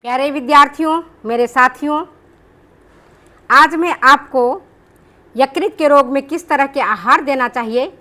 प्यारे विद्यार्थियों, मेरे साथियों, आज मैं आपको यकृत के रोग में किस तरह के आहार देना चाहिए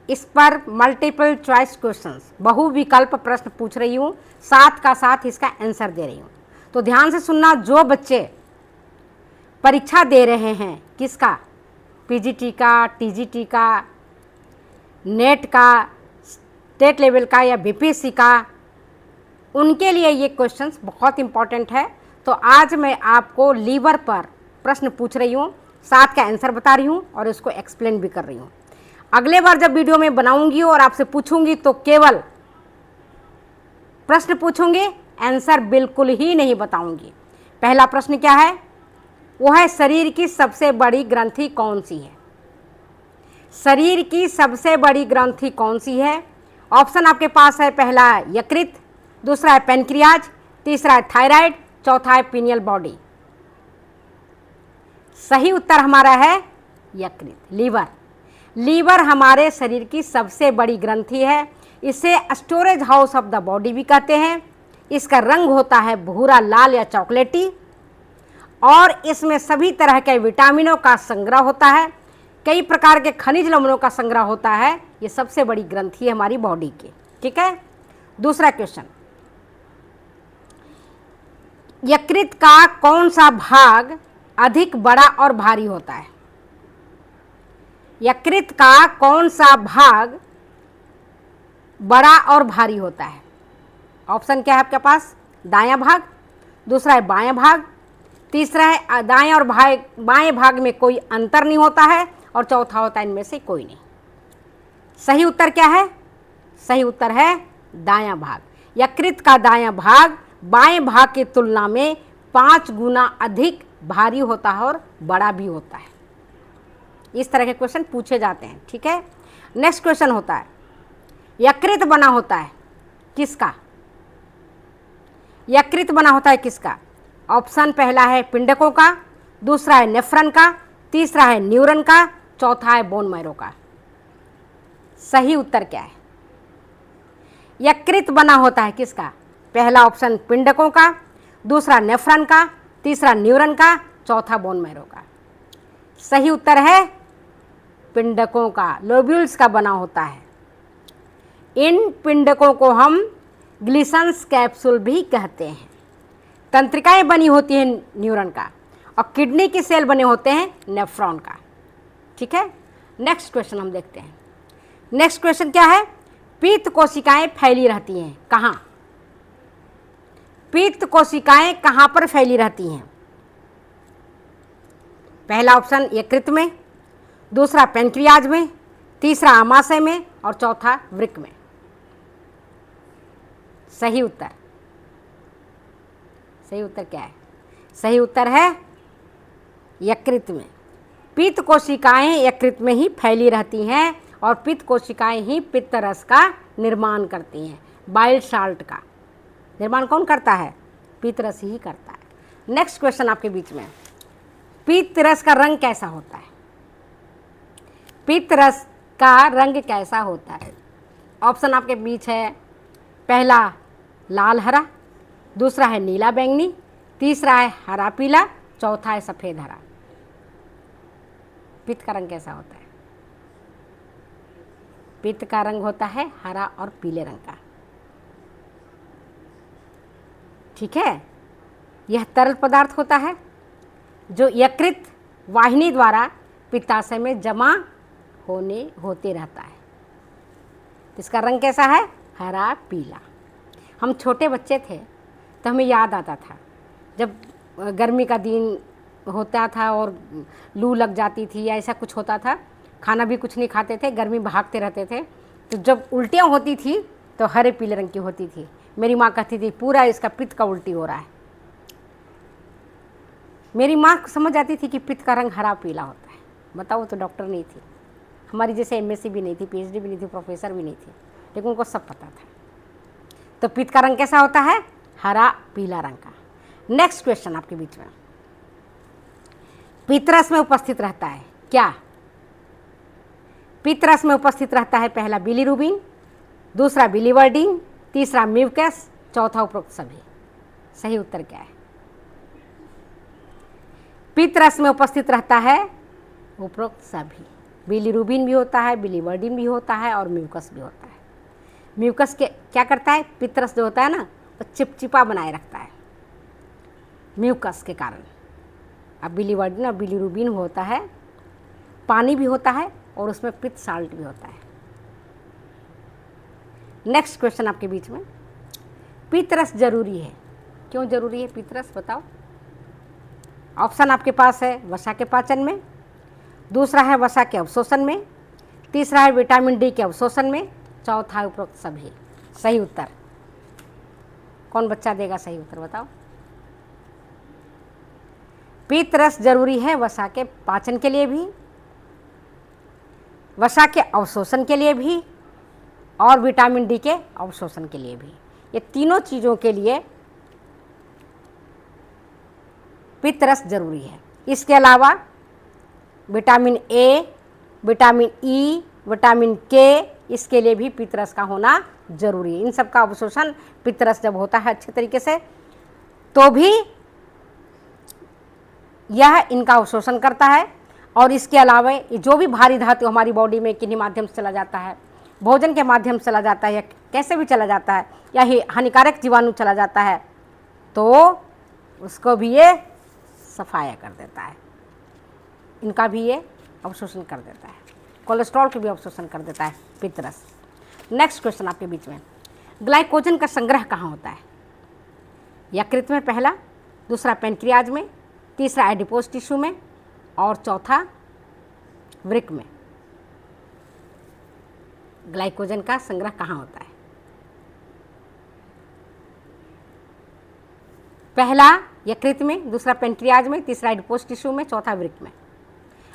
इस पर मल्टीपल चॉइस क्वेश्चंस, बहु विकल्प प्रश्न पूछ रही हूँ, साथ का साथ इसका आंसर दे रही हूँ। तो ध्यान से सुनना। जो बच्चे परीक्षा दे रहे हैं, किसका, पीजीटी का, टीजीटी का, नेट का, स्टेट लेवल का या बीपीएससी का, उनके लिए ये क्वेश्चंस बहुत इंपॉर्टेंट है। तो आज मैं आपको लीवर पर प्रश्न पूछ रही हूँ, साथ का आंसर बता रही हूँ और इसको एक्सप्लेन भी कर रही हूँ। अगले बार जब वीडियो में बनाऊंगी और आपसे पूछूंगी तो केवल प्रश्न पूछूंगी, आंसर बिल्कुल ही नहीं बताऊंगी। पहला प्रश्न क्या है? वो है शरीर की सबसे बड़ी ग्रंथि कौन सी है? शरीर की सबसे बड़ी ग्रंथि कौन सी है? ऑप्शन आपके पास है, पहला है यकृत, दूसरा है पैनक्रियाज, तीसरा है थायराइड, चौथा है पीनियल बॉडी। सही उत्तर हमारा है यकृत, लीवर। लीवर हमारे शरीर की सबसे बड़ी ग्रंथि है। इसे storage house of the body भी कहते हैं। इसका रंग होता है भूरा, लाल या चॉकलेटी और इसमें सभी तरह के विटामिनों का संग्रह होता है, कई प्रकार के खनिज लवणों का संग्रह होता है। ये सबसे बड़ी ग्रंथि है हमारी बॉडी की। ठीक है। दूसरा क्वेश्चन, यकृत का कौन सा भाग अधिक बड़ा और भारी होता है? यकृत का कौन सा भाग बड़ा और भारी होता है? ऑप्शन क्या है आपके पास? दायां भाग, दूसरा है बायां भाग, तीसरा है दाएं और बाएं भाग में कोई अंतर नहीं होता है और चौथा होता है इनमें से कोई नहीं। सही उत्तर क्या है? सही उत्तर है दायां भाग। यकृत का दायां भाग बाएं भाग की तुलना में 5 गुना अधिक भारी होता है और बड़ा भी होता है। इस तरह के क्वेश्चन पूछे जाते हैं। ठीक है। नेक्स्ट क्वेश्चन होता है, यकृत बना होता है किसका? यकृत बना होता है किसका? ऑप्शन पहला है पिंडकों का, दूसरा है नेफ्रॉन का, तीसरा है न्यूरॉन का, चौथा है बोन मैरो का। सही उत्तर क्या है? यकृत बना होता है किसका? पहला ऑप्शन पिंडकों का, दूसरा नेफ्रॉन का, तीसरा न्यूरॉन का, चौथा बोन मैरो का। सही उत्तर है पिंडकों का, लोब्यूल्स का बना होता है। इन पिंडकों को हम ग्लिसन्स कैप्सूल भी कहते हैं। तंत्रिकाएं बनी होती हैं न्यूरॉन का और किडनी के सेल बने होते हैं नेफ्रॉन का। ठीक है। नेक्स्ट क्वेश्चन हम देखते हैं। नेक्स्ट क्वेश्चन क्या है? पित्त कोशिकाएं फैली रहती हैं कहाँ? पित्त कोशिकाएं कहाँ पर फैली रहती हैं? पहला ऑप्शन यकृत में, दूसरा पैनक्रियाज में, तीसरा आमाशय में और चौथा वृक्क में। सही उत्तर, सही उत्तर क्या है? सही उत्तर है यकृत में। पित्त कोशिकाएं यकृत में ही फैली रहती हैं और पित्त कोशिकाएं ही पित्त रस का निर्माण करती हैं। बाइल साल्ट का निर्माण कौन करता है? पित्त रस ही करता है। नेक्स्ट क्वेश्चन आपके बीच में, पित्त रस का रंग कैसा होता है? पित्त रस का रंग कैसा होता है? ऑप्शन आपके बीच है, पहला लाल हरा, दूसरा है नीला बैंगनी, तीसरा है हरा पीला, चौथा है सफ़ेद हरा। पित्त का रंग कैसा होता है? पित्त का रंग होता है हरा और पीले रंग का। ठीक है। यह तरल पदार्थ होता है जो यकृत वाहिनी द्वारा पित्ताशय में जमा होते रहता है। इसका रंग कैसा है? हरा पीला। हम छोटे बच्चे थे तो हमें याद आता था, जब गर्मी का दिन होता था और लू लग जाती थी या ऐसा कुछ होता था, खाना भी कुछ नहीं खाते थे, गर्मी भागते रहते थे, तो जब उल्टियाँ होती थी तो हरे पीले रंग की होती थी। मेरी माँ कहती थी पूरा इसका पित्त का उल्टी हो रहा है। मेरी माँ समझ जाती थी कि पित्त का रंग हरा पीला होता है। बताओ, तो डॉक्टर नहीं थी, हमारी जैसे एमएससी भी नहीं थी, पीएचडी भी नहीं थी, प्रोफेसर भी नहीं थी, लेकिन उनको सब पता था। तो पित्त का रंग कैसा होता है? हरा पीला रंग का। नेक्स्ट क्वेश्चन आपके बीच में, पित्त रस में उपस्थित रहता है क्या? पित्त रस में उपस्थित रहता है पहला बिलीरुबिन, दूसरा बिलीवर्डिन, तीसरा म्यूकस, चौथा उपरोक्त सभी। सही उत्तर क्या है? पित्त रस में उपस्थित रहता है उपरोक्त सभी। बिलिरुबिन भी होता है, बिलिवर्डिन भी होता है और म्यूकस भी होता है। म्यूकस के क्या करता है? पित्त रस जो होता है ना, वो चिपचिपा बनाए रखता है म्यूकस के कारण। अब बिलिवर्डिन और बिलिरुबिन होता है, पानी भी होता है और उसमें पित्त साल्ट भी होता है। नेक्स्ट क्वेश्चन आपके बीच में, पित्त रस जरूरी है, क्यों जरूरी है पित्त रस बताओ? ऑप्शन आपके पास है वसा के पाचन में, दूसरा है वसा के अवशोषण में, तीसरा है विटामिन डी के अवशोषण में, चौथा है उपरोक्त सभी। सही उत्तर कौन बच्चा देगा? सही उत्तर बताओ। पित्त रस जरूरी है वसा के पाचन के लिए भी, वसा के अवशोषण के लिए भी और विटामिन डी के अवशोषण के लिए भी। ये तीनों चीज़ों के लिए पित्त रस जरूरी है। इसके अलावा vitamin A, vitamin E, vitamin के, इसके लिए भी पित्त रस का होना जरूरी है। इन सब का अवशोषण पित्त रस जब होता है अच्छे तरीके से तो भी यह इनका अवशोषण करता है। और इसके अलावा जो भी भारी धातु हमारी बॉडी में किन्हीं माध्यम से चला जाता है, भोजन के माध्यम से चला जाता है या कैसे भी चला जाता है, या ही हानिकारक जीवाणु चला जाता है, तो उसको भी ये सफाया कर देता है। इनका भी ये अवशोषण कर देता है। कोलेस्ट्रॉल को भी अवशोषण कर देता है पित्त रस। नेक्स्ट क्वेश्चन आपके बीच में, ग्लाइकोजन का संग्रह कहाँ होता है? यकृत में पहला, दूसरा पैनक्रियाज में, तीसरा एडिपोज टिश्यू में और चौथा वृक्क में। ग्लाइकोजन का संग्रह कहाँ होता है? पहला यकृत में, दूसरा पैनक्रियाज में, तीसरा एडिपोज टिश्यू में, चौथा वृक्क में।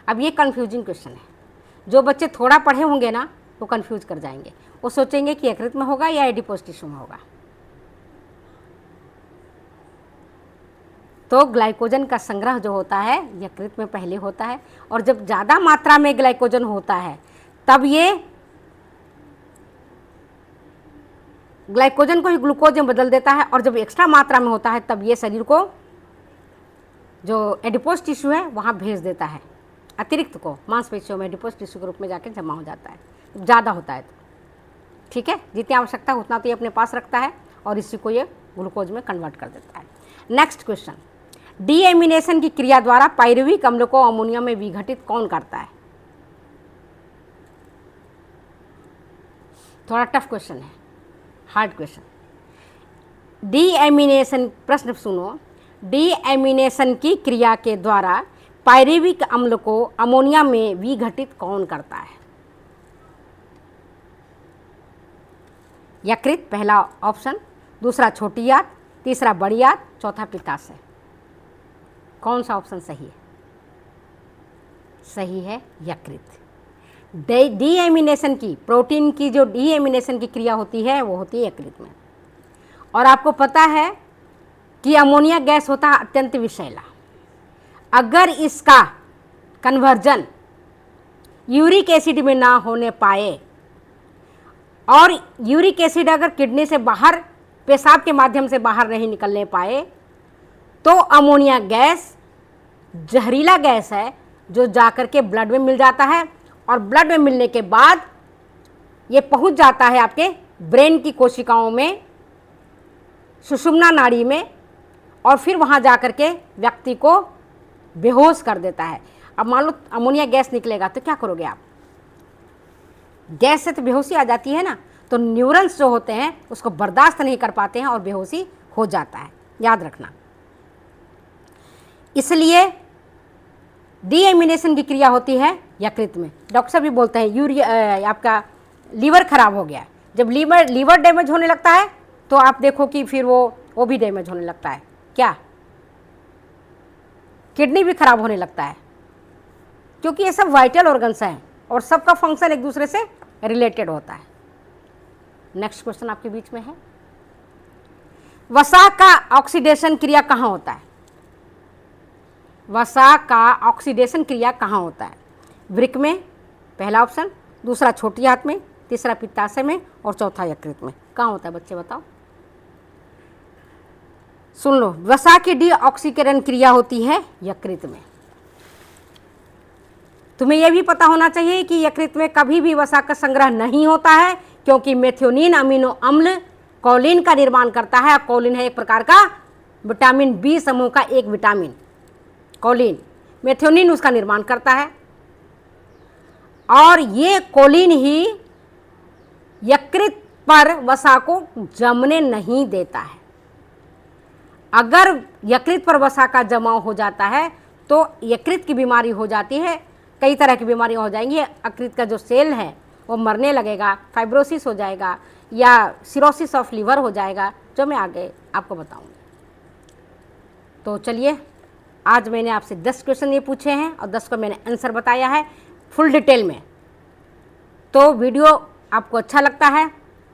अब ये कंफ्यूजिंग क्वेश्चन है। जो बच्चे थोड़ा पढ़े होंगे ना वो कंफ्यूज कर जाएंगे, वो सोचेंगे कि यकृत में होगा या एडिपोज टिश्यू में होगा। तो ग्लाइकोजन का संग्रह जो होता है यकृत में पहले होता है, और जब ज़्यादा मात्रा में ग्लाइकोजन होता है तब ये ग्लाइकोजन को ही ग्लूकोज में बदल देता है, और जब एक्स्ट्रा मात्रा में होता है तब ये शरीर को जो एडिपोज टिश्यू है वहाँ भेज देता है, अतिरिक्त को मांसपेशियों में एडिपोज टिश्यू के रूप में जाकर जमा हो जाता है, ज़्यादा होता है तो। ठीक है, जितनी आवश्यकता है उतना तो ये अपने पास रखता है और इसी को ये ग्लूकोज में कन्वर्ट कर देता है। नेक्स्ट क्वेश्चन, डीएमिनेशन की क्रिया द्वारा पायरुविक अम्ल को अमोनिया में विघटित कौन करता है? थोड़ा टफ क्वेश्चन है, हार्ड क्वेश्चन। डीएमिनेशन, प्रश्न सुनो, डीएमिनेशन की क्रिया के द्वारा पायरुविक अम्ल को अमोनिया में विघटित कौन करता है? यकृत पहला ऑप्शन, दूसरा छोटी आंत, तीसरा बड़ी आंत, चौथा पित्ताशय। कौन सा ऑप्शन सही है? सही है यकृत। डीएमिनेशन की, प्रोटीन की जो डीएमिनेशन की क्रिया होती है वो होती है यकृत में। और आपको पता है कि अमोनिया गैस होता है अत्यंत विषैला। अगर इसका कन्वर्जन यूरिक एसिड में ना होने पाए, और यूरिक एसिड अगर किडनी से बाहर पेशाब के माध्यम से बाहर नहीं निकलने पाए, तो अमोनिया गैस जहरीला गैस है जो जाकर के ब्लड में मिल जाता है, और ब्लड में मिलने के बाद ये पहुंच जाता है आपके ब्रेन की कोशिकाओं में, सुषुम्ना नाड़ी में, और फिर वहां जाकर के व्यक्ति को बेहोश कर देता है। अब मान लो अमोनिया गैस निकलेगा तो क्या करोगे आप? गैस से तो बेहोशी आ जाती है ना, तो न्यूरॉन्स जो होते हैं उसको बर्दाश्त नहीं कर पाते हैं और बेहोशी हो जाता है, याद रखना। इसलिए डीएमिनेशन की क्रिया होती है यकृत में। डॉक्टर साहब भी बोलते हैं यूरिया, आपका लीवर खराब हो गया। जब लीवर डैमेज होने लगता है तो आप देखो कि फिर वो भी डैमेज होने लगता है। क्या? किडनी भी खराब होने लगता है, क्योंकि ये सब वाइटल ऑर्गन्स हैं और सबका फंक्शन एक दूसरे से रिलेटेड होता है। नेक्स्ट क्वेश्चन आपके बीच में है, वसा का ऑक्सीडेशन क्रिया कहाँ होता है? वसा का ऑक्सीडेशन क्रिया कहाँ होता है? वृक्क में पहला ऑप्शन, दूसरा छोटी आंत में, तीसरा पित्ताशय में और चौथा यकृत में। कहाँ होता है बच्चे बताओ? सुन लो, वसा की डीऑक्सीकरण क्रिया होती है यकृत में। तुम्हें यह भी पता होना चाहिए कि यकृत में कभी भी वसा का संग्रह नहीं होता है, क्योंकि मेथियोनिन अमीनो अम्ल कॉलिन का निर्माण करता है। कॉलिन है एक प्रकार का विटामिन बी समूह का एक विटामिन कॉलिन, मेथियोनिन उसका निर्माण करता है, और ये कॉलिन ही यकृत पर वसा को जमने नहीं देता है। अगर यकृत पर वसा का जमाव हो जाता है तो यकृत की बीमारी हो जाती है, कई तरह की बीमारियां हो जाएंगी। यकृत का जो सेल है वो मरने लगेगा, फाइब्रोसिस हो जाएगा या सिरोसिस ऑफ लीवर हो जाएगा, जो मैं आगे आपको बताऊंगी। तो चलिए, आज मैंने आपसे 10 क्वेश्चन ये पूछे हैं और 10 को मैंने आंसर बताया है फुल डिटेल में। तो वीडियो आपको अच्छा लगता है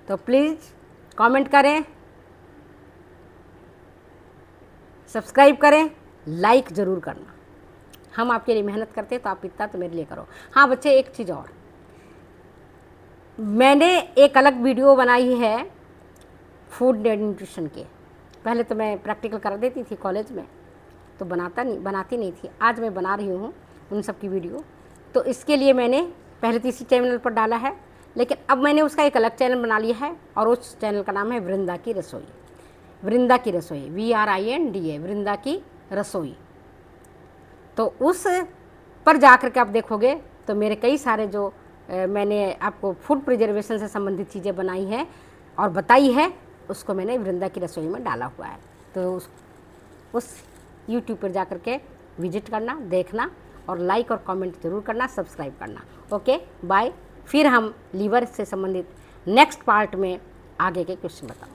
तो प्लीज़ कमेंट करें, सब्सक्राइब करें, लाइक ज़रूर करना। हम आपके लिए मेहनत करते हैं तो आप इतना तो मेरे लिए करो। हाँ बच्चे, एक चीज़ और, मैंने एक अलग वीडियो बनाई है फूड एंड न्यूट्रिशन के। पहले तो मैं प्रैक्टिकल कर देती थी कॉलेज में, तो बनाती नहीं थी। आज मैं बना रही हूँ उन सब की वीडियो। तो इसके लिए मैंने पहले तो इसी चैनल पर डाला है, लेकिन अब मैंने उसका एक अलग चैनल बना लिया है और उस चैनल का नाम है वृंदा की रसोई। वृंदा की रसोई, VRINDA, वृंदा की रसोई। तो उस पर जाकर के आप देखोगे तो मेरे कई सारे जो मैंने आपको फूड प्रिजर्वेशन से संबंधित चीज़ें बनाई हैं और बताई है, उसको मैंने वृंदा की रसोई में डाला हुआ है। तो उस YouTube पर जाकर के विजिट करना, देखना और लाइक और कमेंट जरूर करना, सब्सक्राइब करना। Okay, bye. फिर हम लीवर से संबंधित नेक्स्ट पार्ट में आगे के क्वेश्चन बताऊँ।